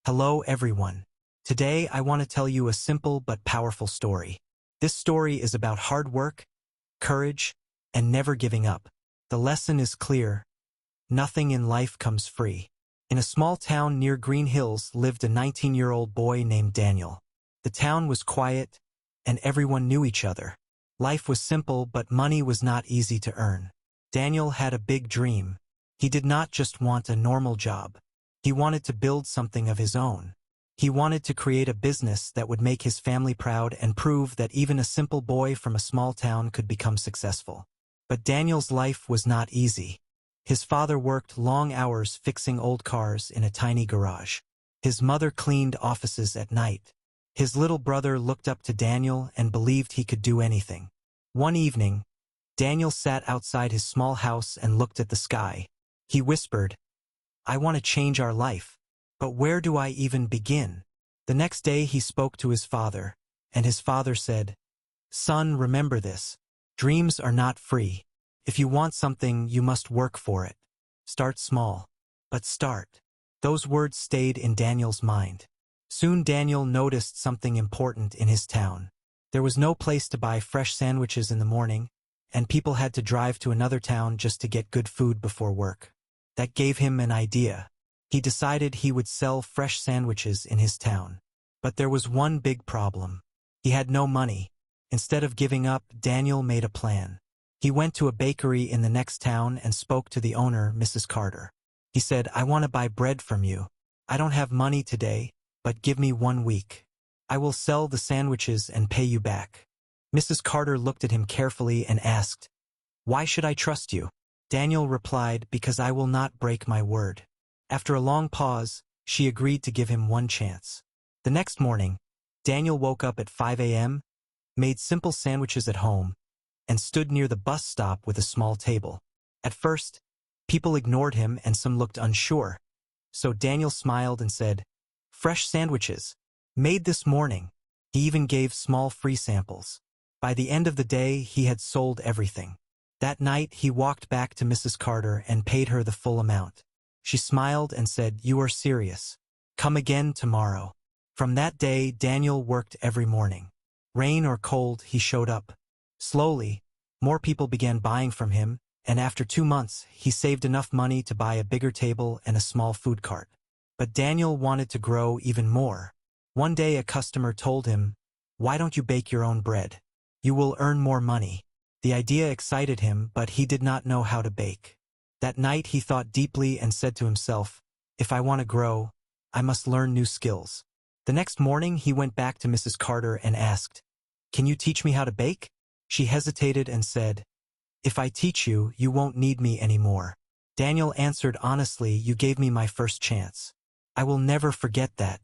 Hello everyone. Today I want to tell you a simple but powerful story. This story is about hard work, courage, and never giving up. The lesson is clear. Nothing in life comes free. In a small town near Green Hills lived a 19-year-old boy named Daniel. The town was quiet, and everyone knew each other. Life was simple, but money was not easy to earn. Daniel had a big dream. He did not just want a normal job. He wanted to build something of his own. He wanted to create a business that would make his family proud and prove that even a simple boy from a small town could become successful. But Daniel's life was not easy. His father worked long hours fixing old cars in a tiny garage. His mother cleaned offices at night. His little brother looked up to Daniel and believed he could do anything. One evening, Daniel sat outside his small house and looked at the sky. He whispered, "I want to change our life, but where do I even begin?" The next day he spoke to his father, and his father said, "Son, remember this. Dreams are not free. If you want something, you must work for it. Start small, but start." Those words stayed in Daniel's mind. Soon Daniel noticed something important in his town. There was no place to buy fresh sandwiches in the morning, and people had to drive to another town just to get good food before work. That gave him an idea. He decided he would sell fresh sandwiches in his town. But there was one big problem. He had no money. Instead of giving up, Daniel made a plan. He went to a bakery in the next town and spoke to the owner, Mrs. Carter. He said, "I want to buy bread from you. I don't have money today, but give me 1 week. I will sell the sandwiches and pay you back." Mrs. Carter looked at him carefully and asked, "Why should I trust you?" Daniel replied, "Because I will not break my word." After a long pause, she agreed to give him one chance. The next morning, Daniel woke up at 5 a.m., made simple sandwiches at home, and stood near the bus stop with a small table. At first, people ignored him and some looked unsure. So Daniel smiled and said, "Fresh sandwiches, made this morning." He even gave small free samples. By the end of the day, he had sold everything. That night, he walked back to Mrs. Carter and paid her the full amount. She smiled and said, "You are serious. Come again tomorrow." From that day, Daniel worked every morning. Rain or cold, he showed up. Slowly, more people began buying from him, and after 2 months, he saved enough money to buy a bigger table and a small food cart. But Daniel wanted to grow even more. One day, a customer told him, "Why don't you bake your own bread? You will earn more money." The idea excited him, but he did not know how to bake. That night he thought deeply and said to himself, "If I want to grow, I must learn new skills." The next morning he went back to Mrs. Carter and asked, "Can you teach me how to bake?" She hesitated and said, "If I teach you, you won't need me anymore." Daniel answered honestly, "You gave me my first chance. I will never forget that."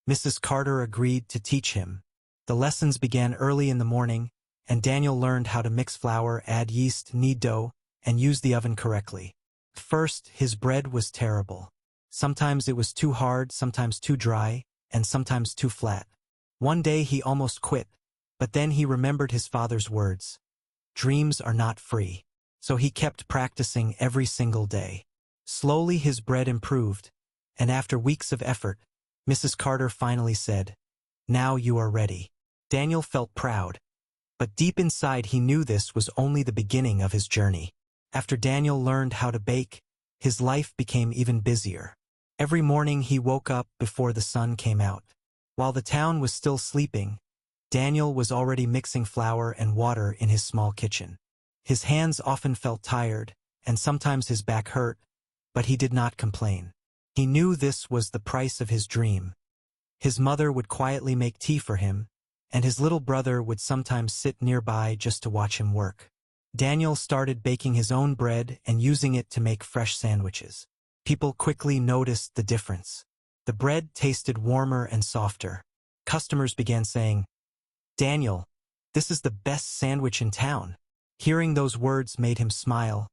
Mrs. Carter agreed to teach him. The lessons began early in the morning, and Daniel learned how to mix flour, add yeast, knead dough, and use the oven correctly. First, his bread was terrible. Sometimes it was too hard, sometimes too dry, and sometimes too flat. One day he almost quit, but then he remembered his father's words. Dreams are not free. So he kept practicing every single day. Slowly his bread improved, and after weeks of effort, Mrs. Carter finally said, "Now you are ready." Daniel felt proud. But deep inside he knew this was only the beginning of his journey. After Daniel learned how to bake, his life became even busier. Every morning he woke up before the sun came out. While the town was still sleeping, Daniel was already mixing flour and water in his small kitchen. His hands often felt tired, and sometimes his back hurt, but he did not complain. He knew this was the price of his dream. His mother would quietly make tea for him, and his little brother would sometimes sit nearby just to watch him work. Daniel started baking his own bread and using it to make fresh sandwiches. People quickly noticed the difference. The bread tasted warmer and softer. Customers began saying, "Daniel, this is the best sandwich in town." Hearing those words made him smile,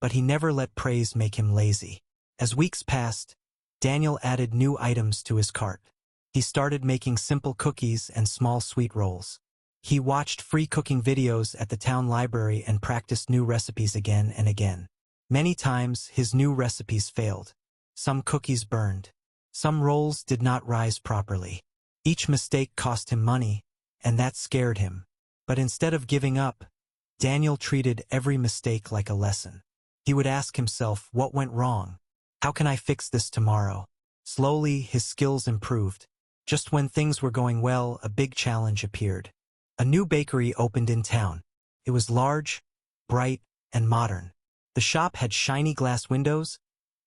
but he never let praise make him lazy. As weeks passed, Daniel added new items to his cart. He started making simple cookies and small sweet rolls. He watched free cooking videos at the town library and practiced new recipes again and again. Many times, his new recipes failed. Some cookies burned. Some rolls did not rise properly. Each mistake cost him money, and that scared him. But instead of giving up, Daniel treated every mistake like a lesson. He would ask himself, what went wrong? How can I fix this tomorrow? Slowly, his skills improved. Just when things were going well, a big challenge appeared. A new bakery opened in town. It was large, bright, and modern. The shop had shiny glass windows,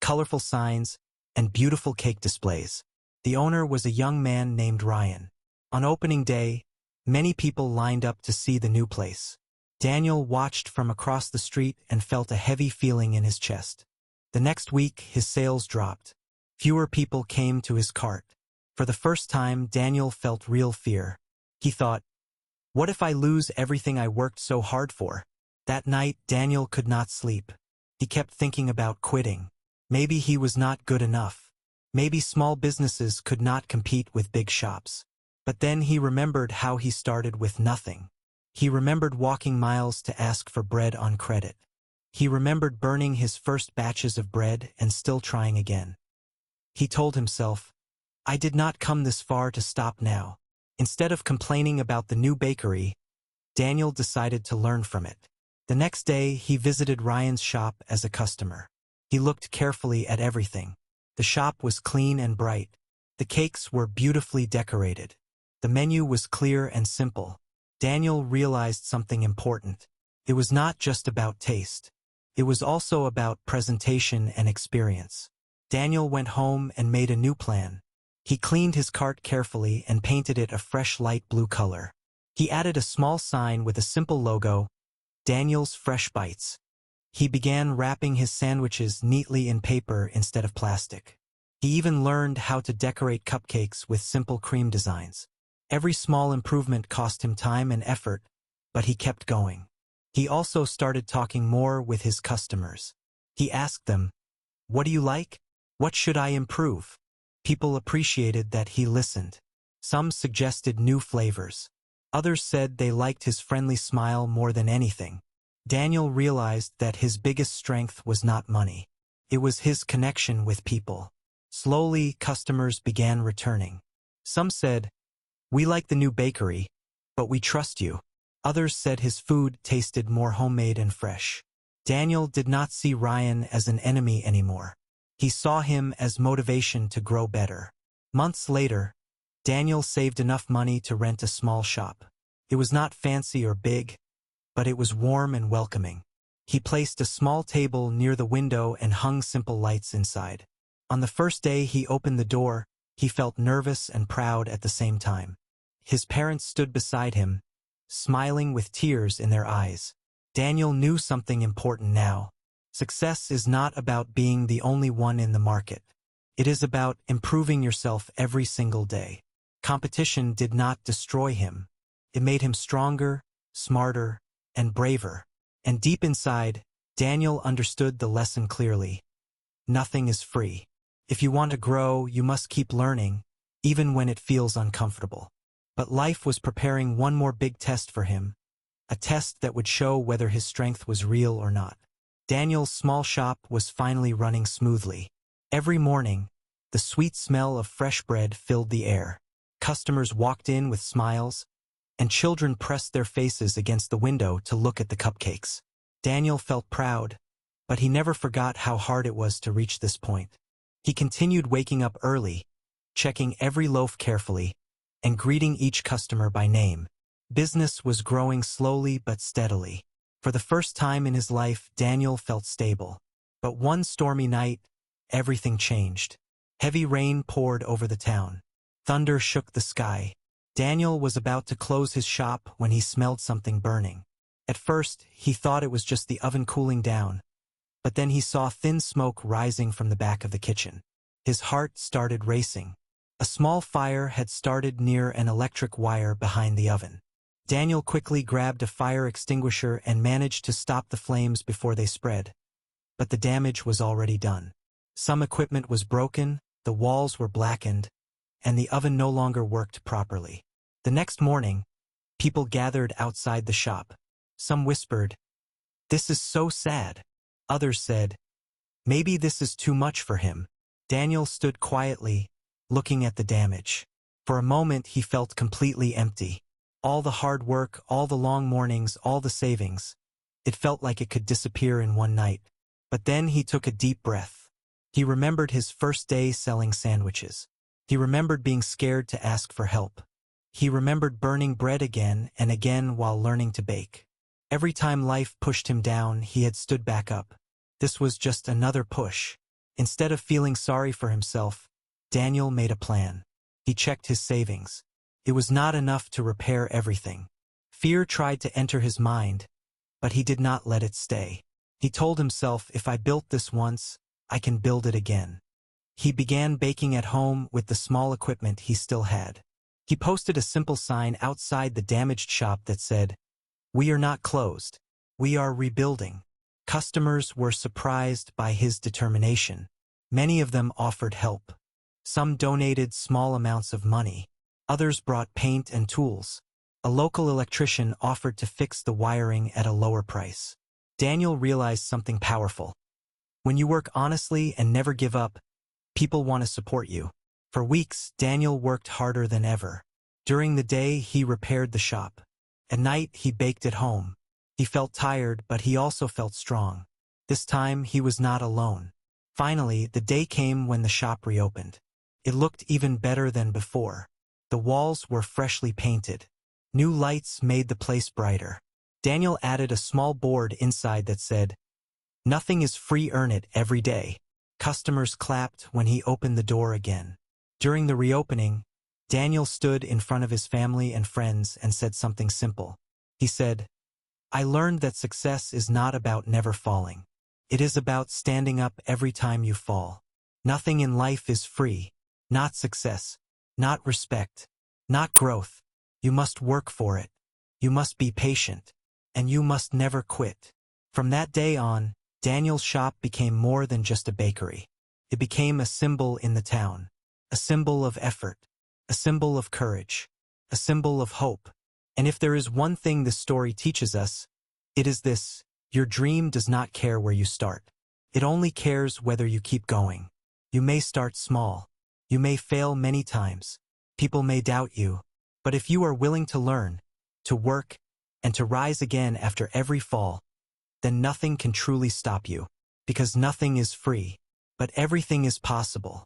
colorful signs, and beautiful cake displays. The owner was a young man named Ryan. On opening day, many people lined up to see the new place. Daniel watched from across the street and felt a heavy feeling in his chest. The next week, his sales dropped. Fewer people came to his cart. For the first time, Daniel felt real fear. He thought, what if I lose everything I worked so hard for? That night, Daniel could not sleep. He kept thinking about quitting. Maybe he was not good enough. Maybe small businesses could not compete with big shops. But then he remembered how he started with nothing. He remembered walking miles to ask for bread on credit. He remembered burning his first batches of bread and still trying again. He told himself, I did not come this far to stop now. Instead of complaining about the new bakery, Daniel decided to learn from it. The next day, he visited Ryan's shop as a customer. He looked carefully at everything. The shop was clean and bright. The cakes were beautifully decorated. The menu was clear and simple. Daniel realized something important. It was not just about taste. It was also about presentation and experience. Daniel went home and made a new plan. He cleaned his cart carefully and painted it a fresh light blue color. He added a small sign with a simple logo, Daniel's Fresh Bites. He began wrapping his sandwiches neatly in paper instead of plastic. He even learned how to decorate cupcakes with simple cream designs. Every small improvement cost him time and effort, but he kept going. He also started talking more with his customers. He asked them, what do you like? What should I improve? People appreciated that he listened. Some suggested new flavors. Others said they liked his friendly smile more than anything. Daniel realized that his biggest strength was not money. It was his connection with people. Slowly, customers began returning. Some said, we like the new bakery, but we trust you. Others said his food tasted more homemade and fresh. Daniel did not see Ryan as an enemy anymore. He saw him as motivation to grow better. Months later, Daniel saved enough money to rent a small shop. It was not fancy or big, but it was warm and welcoming. He placed a small table near the window and hung simple lights inside. On the first day he opened the door, he felt nervous and proud at the same time. His parents stood beside him, smiling with tears in their eyes. Daniel knew something important now. Success is not about being the only one in the market. It is about improving yourself every single day. Competition did not destroy him. It made him stronger, smarter, and braver. And deep inside, Daniel understood the lesson clearly. Nothing is free. If you want to grow, you must keep learning, even when it feels uncomfortable. But life was preparing one more big test for him, a test that would show whether his strength was real or not. Daniel's small shop was finally running smoothly. Every morning, the sweet smell of fresh bread filled the air. Customers walked in with smiles, and children pressed their faces against the window to look at the cupcakes. Daniel felt proud, but he never forgot how hard it was to reach this point. He continued waking up early, checking every loaf carefully, and greeting each customer by name. Business was growing slowly but steadily. For the first time in his life, Daniel felt stable. But one stormy night, everything changed. Heavy rain poured over the town. Thunder shook the sky. Daniel was about to close his shop when he smelled something burning. At first, he thought it was just the oven cooling down. But then he saw thin smoke rising from the back of the kitchen. His heart started racing. A small fire had started near an electric wire behind the oven. Daniel quickly grabbed a fire extinguisher and managed to stop the flames before they spread. But the damage was already done. Some equipment was broken, the walls were blackened, and the oven no longer worked properly. The next morning, people gathered outside the shop. Some whispered, "This is so sad." Others said, "Maybe this is too much for him." Daniel stood quietly, looking at the damage. For a moment he felt completely empty. All the hard work, all the long mornings, all the savings. It felt like it could disappear in one night. But then he took a deep breath. He remembered his first day selling sandwiches. He remembered being scared to ask for help. He remembered burning bread again and again while learning to bake. Every time life pushed him down, he had stood back up. This was just another push. Instead of feeling sorry for himself, Daniel made a plan. He checked his savings. It was not enough to repair everything. Fear tried to enter his mind, but he did not let it stay. He told himself, if I built this once, I can build it again. He began baking at home with the small equipment he still had. He posted a simple sign outside the damaged shop that said, "We are not closed. We are rebuilding." Customers were surprised by his determination. Many of them offered help. Some donated small amounts of money. Others brought paint and tools. A local electrician offered to fix the wiring at a lower price. Daniel realized something powerful. When you work honestly and never give up, people want to support you. For weeks, Daniel worked harder than ever. During the day, he repaired the shop. At night, he baked at home. He felt tired, but he also felt strong. This time, he was not alone. Finally, the day came when the shop reopened. It looked even better than before. The walls were freshly painted. New lights made the place brighter. Daniel added a small board inside that said, "Nothing is free, earn it every day." Customers clapped when he opened the door again. During the reopening, Daniel stood in front of his family and friends and said something simple. He said, "I learned that success is not about never falling. It is about standing up every time you fall. Nothing in life is free. Not success, not respect, not growth. You must work for it. You must be patient. And you must never quit." From that day on, Daniel's shop became more than just a bakery. It became a symbol in the town. A symbol of effort. A symbol of courage. A symbol of hope. And if there is one thing this story teaches us, it is this: your dream does not care where you start. It only cares whether you keep going. You may start small. You may fail many times. People may doubt you. But if you are willing to learn, to work, and to rise again after every fall, then nothing can truly stop you. Because nothing is free, but everything is possible.